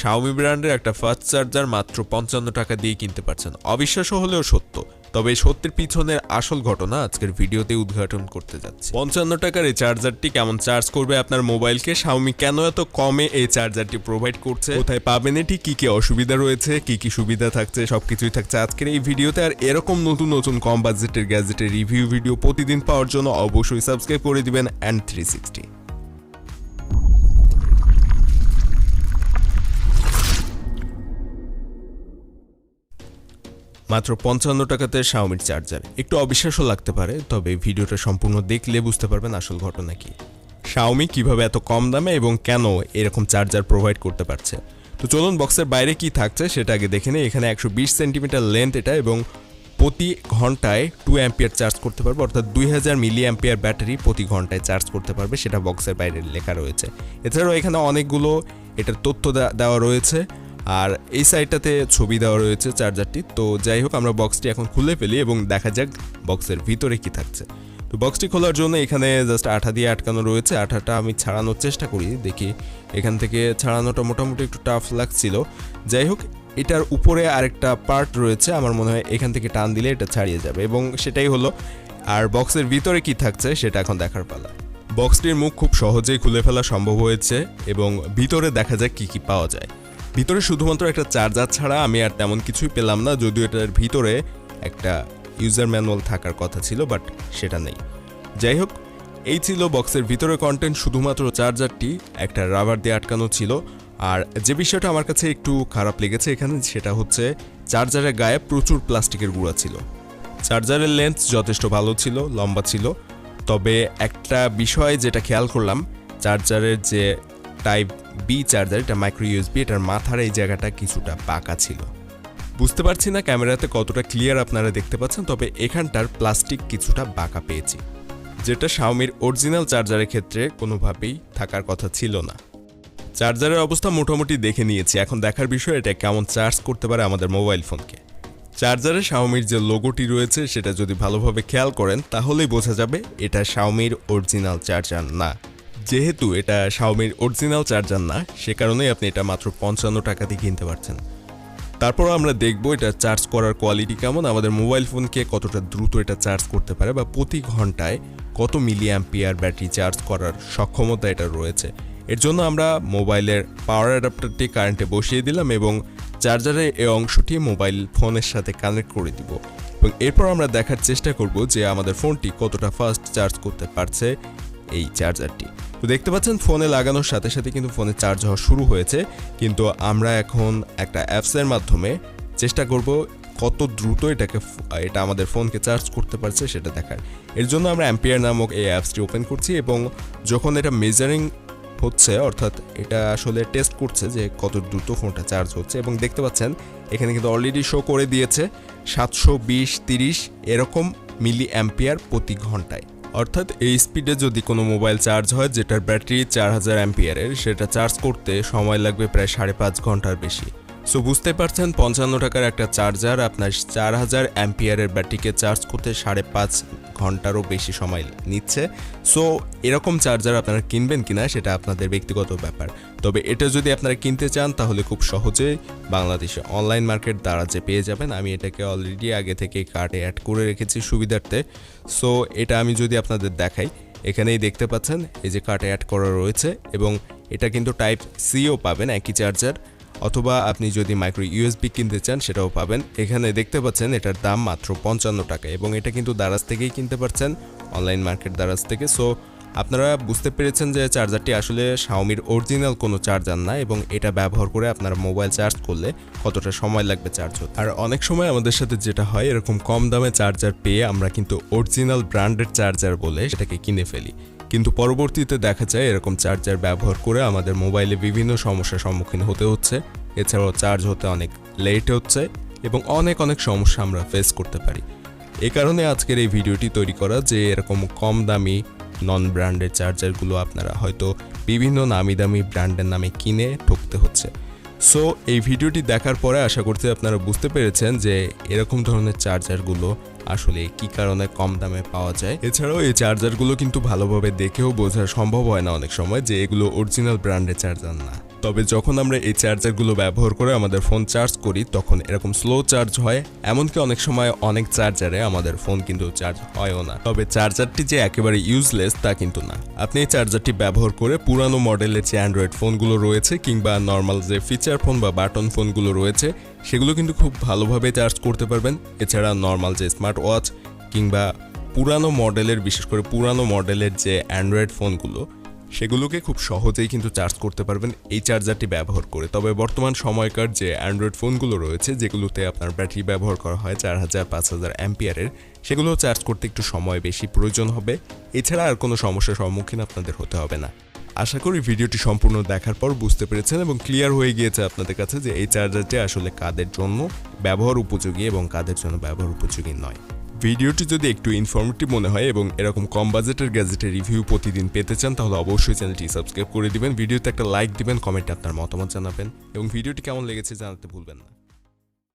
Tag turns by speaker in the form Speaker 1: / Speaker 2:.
Speaker 1: Xiaomi ব্র্যান্ডের একটা fast charger মাত্র ৫৫ টাকা দিয়ে কিনতে পারছেন। অবিশ্বাস্য হলেও সত্য। তবে এই সত্যের পিছনের আসল ঘটনা আজকের ভিডিওতে উদ্ঘাটন করতে যাচ্ছি। ৫৫ টাকার এই চার্জারটি কেমন চার্জ করবে আপনার মোবাইলকে, Xiaomi কেন এত কমে এই চার্জারটি প্রোভাইড করছে, কোথায় পাবেন এটি, কি কি অসুবিধা রয়েছে, কি কি সুবিধা থাকছে, সবকিছুই থাকছে আজকের এই ভিডিওতে। আর এরকম নতুন নতুন কম বাজেটের গ্যাজেটের রিভিউ ভিডিও প্রতিদিন পাওয়ার জন্য অবশ্যই সাবস্ক্রাইব করে দিবেন and360। মাত্র ৫৫ টাকাতে Xiaomi চার্জার একটু অবিশ্বাস্য লাগতে পারে, তবে ভিডিওটা সম্পূর্ণ দেখলে বুঝতে পারবেন আসল ঘটনা কি। Xiaomi কিভাবে এত কম দামে এবং কেন এরকম চার্জার প্রোভাইড করতে পারছে। তো চলুন বক্সের বাইরে কি থাকছে সেটা আগে দেখে নেই। এখানে ১২০ সেন্টিমিটার লেন্থ এটা এবং প্রতি ঘন্টায় 2 অ্যাম্পিয়ার চার্জ করতে পারবে, অর্থাৎ ২০০০ মিলি অ্যাম্পিয়ার ব্যাটারি প্রতি ঘন্টায় চার্জ করতে পারবে, সেটা বক্সের বাইরে লেখা রয়েছে। এছাড়াও এখানে অনেকগুলো এটার তথ্য দেওয়া রয়েছে, আর এই সাইডটাতে ছবি দেওয়া রয়েছে চার্জারটি। তো যাই হোক, আমরা বক্সটি এখন খুলে ফেলি এবং দেখা যাক বক্সের ভিতরে কি থাকছে। তো বক্সটি খোলার জন্য এখানে জাস্ট আঠা দিয়ে আটকানো রয়েছে। আঠাটা আমি ছাড়ানোর চেষ্টা করি, দেখি এখান থেকে ছাড়ানোটা মোটামুটি একটু টাফ লাগছিল। যাই হোক, এটার উপরে আরেকটা পার্ট রয়েছে, আমার মনে হয় এখান থেকে টান দিলে এটা ছাড়িয়ে যাবে এবং সেটাই হলো। আর বক্সের ভিতরে কি থাকছে সেটা এখন দেখার পালা। বক্সটির মুখ খুব সহজেই খুলে ফেলা সম্ভব হয়েছে এবং ভিতরে দেখা যাক কি কি পাওয়া যায়। ভিতরে শুধুমাত্র একটা চার্জার ছাড়া আমি আর তেমন কিছুই পেলাম না, যদিও এটার ভিতরে একটা ইউজার ম্যানুয়াল থাকার কথা ছিল, বাট সেটা নেই। যাই হোক, এই ছিল বক্সের ভিতরে কন্টেন্ট। শুধুমাত্র চার্জারটি একটা রাবার দিয়ে আটকানো ছিল। আর যে বিষয়টা আমার কাছে একটু খারাপ লেগেছে এখানে, সেটা হচ্ছে চার্জারের গায়ে প্রচুর প্লাস্টিকের গুঁড়া ছিল। চার্জারের লেন্থ যথেষ্ট ভালো ছিল, লম্বা ছিল, তবে একটা বিষয় যেটা খেয়াল করলাম, চার্জারের যে টাইপ বি চার্জার, এটা মাইক্রো ইউএসবি, এটার মাথার এই জায়গাটা কিছুটা বাঁকা ছিল। বুঝতে পারছি না ক্যামেরাতে কতটা ক্লিয়ার আপনারা দেখতে পাচ্ছেন, তবে এখানটার প্লাস্টিক কিছুটা বাঁকা পেয়েছি, যেটা Xiaomiর অরিজিনাল চার্জারের ক্ষেত্রে কোনোভাবেই থাকার কথা ছিল না। চার্জারের অবস্থা মোটামুটি দেখে নিয়েছি, এখন দেখার বিষয় এটা কেমন চার্জ করতে পারে আমাদের মোবাইল ফোনকে। চার্জারে Xiaomiর যে লোগোটি রয়েছে সেটা যদি ভালোভাবে খেয়াল করেন তাহলেই বোঝা যাবে এটা Xiaomiর অরিজিনাল চার্জার না। যেহেতু এটা Xiaomiর অরিজিনাল চার্জার না, সে কারণেই আপনি এটা মাত্র ৫৫ টাকা দিয়ে কিনতে পারছেন। তারপর আমরা দেখবো এটা চার্জ করার কোয়ালিটি কেমন, আমাদের মোবাইল ফোনকে কতটা দ্রুত এটা চার্জ করতে পারে, বা প্রতি ঘন্টায় কত মিলি অ্যাম্পিয়ার ব্যাটারি চার্জ করার সক্ষমতা এটা রয়েছে। এর জন্য আমরা মোবাইলের পাওয়ার অ্যাডাপ্টারটি কারেন্টে বসিয়ে দিলাম এবং চার্জারের এই অংশটি মোবাইল ফোনের সাথে কানেক্ট করে দিব এবং এরপর আমরা দেখার চেষ্টা করব যে আমাদের ফোনটি কতটা ফাস্ট চার্জ করতে পারছে এই চার্জারটি। তো দেখতে পাচ্ছেন ফোনে লাগানোর সাথে সাথে কিন্তু ফোনে চার্জ হওয়া শুরু হয়েছে, কিন্তু আমরা এখন একটা অ্যাপসের মাধ্যমে চেষ্টা করব কত দ্রুত এটা আমাদের ফোনকে চার্জ করতে পারছে সেটা দেখার। এর জন্য আমরা অ্যাম্পিয়ার নামক এই অ্যাপসটি ওপেন করছি এবং যখন এটা মেজারিং হচ্ছে, অর্থাৎ এটা আসলে টেস্ট করছে যে কত দ্রুত ফোনটা চার্জ হচ্ছে, এবং দেখতে পাচ্ছেন এখানে কিন্তু অলরেডি শো করে দিয়েছে ৭২০-৩০ এরকম মিলি অ্যাম্পিয়ার প্রতি ঘন্টায়। অর্থাৎ এই স্পিডে যদি কোনো মোবাইল চার্জ হয় যেটার ব্যাটারি ৪০০০ অ্যাম্পিয়ারের, সেটা চার্জ করতে সময় লাগবে প্রায় ৫.৫ ঘন্টার বেশি। সো বুঝতে পারছেন ৫৫ টাকার একটা চার্জার আপনার ৪০০০ অ্যাম্পিয়ারের ব্যাটারিকে চার্জ করতে ৫.৫ ঘন্টারও বেশি সময় নিচ্ছে। সো এরকম চার্জার আপনারা কিনবেন কিনা সেটা আপনাদের ব্যক্তিগত ব্যাপার, তবে এটা যদি আপনারা কিনতে চান তাহলে খুব সহজেই বাংলাদেশে অনলাইন মার্কেট দ্বারা যে পেয়ে যাবেন। আমি এটাকে অলরেডি আগে থেকে কার্টে অ্যাড করে রেখেছি সুবিধার্থে। সো এটা আমি যদি আপনাদের দেখাই, এখানেই দেখতে পাচ্ছেন এই যে কার্টে অ্যাড করা রয়েছে এবং এটা কিন্তু টাইপ সিও পাবেন একই চার্জার, অথবা আপনি যদি মাইক্রো ইউএসবি কিনতে চান সেটাও পাবেন। এখানে দেখতে পাচ্ছেন এটার দাম মাত্র ৫৫ টাকা এবং এটা কিন্তু দারাজ থেকেই কিনতে পারছেন, অনলাইন মার্কেট দারাজ থেকে। সো আপনারা বুঝতে পেরেছেন যে চার্জারটি আসলে Xiaomiর অরিজিনাল কোনো চার্জার না এবং এটা ব্যবহার করে আপনারা মোবাইল চার্জ করলে কতটা সময় লাগবে চার্জ হতে। আর অনেক সময় আমাদের সাথে যেটা হয়, এরকম কম দামে চার্জার পেয়ে আমরা কিন্তু অরিজিনাল ব্র্যান্ডের চার্জার বলে সেটাকে কিনে ফেলি, কিন্তু পরবর্তীতে দেখা যায় এরকম চার্জার ব্যবহার করে আমাদের মোবাইলে বিভিন্ন সমস্যার সম্মুখীন হতে হচ্ছে। এছাড়াও চার্জ হতে অনেক লেট হচ্ছে এবং অনেক সমস্যা আমরা ফেস করতে পারি। এই কারণে আজকের এই ভিডিওটি তৈরি করা যে এরকম কম দামি নন ব্র্যান্ডের চার্জারগুলো আপনারা হয়তো বিভিন্ন নামি দামি ব্র্যান্ডের নামে কিনে ঠকতে হচ্ছে। সো এই ভিডিওটি দেখার পরে আশা করছি আপনারা বুঝতে পেরেছেন যে এরকম ধরনের চার্জারগুলো আসলে কি কারণে কম দামে পাওয়া যায়। এছাড়াও এই চার্জারগুলো কিন্তু ভালোভাবে দেখেও বোঝা সম্ভব হয় না অনেক সময় যে এগুলো অরিজিনাল ব্র্যান্ডের চার্জার না। তবে যখন আমরা এই চার্জারগুলো ব্যবহার করে আমাদের ফোন চার্জ করি তখন এরকম স্লো চার্জ হয়, এমনকি অনেক সময় অনেক চার্জারে আমাদের ফোন কিন্তু চার্জ হয়ও না। তবে চার্জারটি যে একেবারে ইউজলেস তা কিন্তু না। আপনি এই চার্জারটি ব্যবহার করে পুরানো মডেলের যে অ্যান্ড্রয়েড ফোনগুলো রয়েছে কিংবা নর্মাল যে ফিচার ফোন বা বাটন ফোনগুলো রয়েছে সেগুলো কিন্তু খুব ভালোভাবে চার্জ করতে পারবেন। এছাড়া নর্মাল যে স্মার্ট ওয়াচ কিংবা পুরানো মডেলের, বিশেষ করে পুরানো মডেলের যে অ্যান্ড্রয়েড ফোনগুলো সেগুলোকে খুব সহজেই কিন্তু চার্জ করতে পারবেন এই চার্জারটি ব্যবহার করে। তবে বর্তমান সময়কার যে অ্যান্ড্রয়েড ফোনগুলো রয়েছে যেগুলোতে আপনার ব্যাটারি ব্যবহার করা হয় 4000-5000 অ্যাম্পিয়ারের, সেগুলো চার্জ করতে একটু সময় বেশি প্রয়োজন হবে। এছাড়া আর কোনো সমস্যার সম্মুখীন আপনাদের হতে হবে না। আশা করি ভিডিওটি সম্পূর্ণ দেখার পর বুঝতে পেরেছেন এবং ক্লিয়ার হয়ে গিয়েছে আপনাদের কাছে যে এই চার্জারটি আসলে কাদের জন্য ব্যবহার উপযোগী এবং কাদের জন্য ব্যবহার উপযোগী নয়। ভিডিওটি যদি একটু ইনফরমেটিভ মনে হয় এবং এরকম কম বাজেটের গ্যাজেটের রিভিউ প্রতিদিন পেতে চান তাহলে অবশ্যই চ্যানেলটি সাবস্ক্রাইব করে দিবেন, ভিডিওতে একটা লাইক দিবেন, কমেন্টে আপনার মতামত জানাবেন এবং ভিডিওটি কেমন লেগেছে জানাতে ভুলবেন না।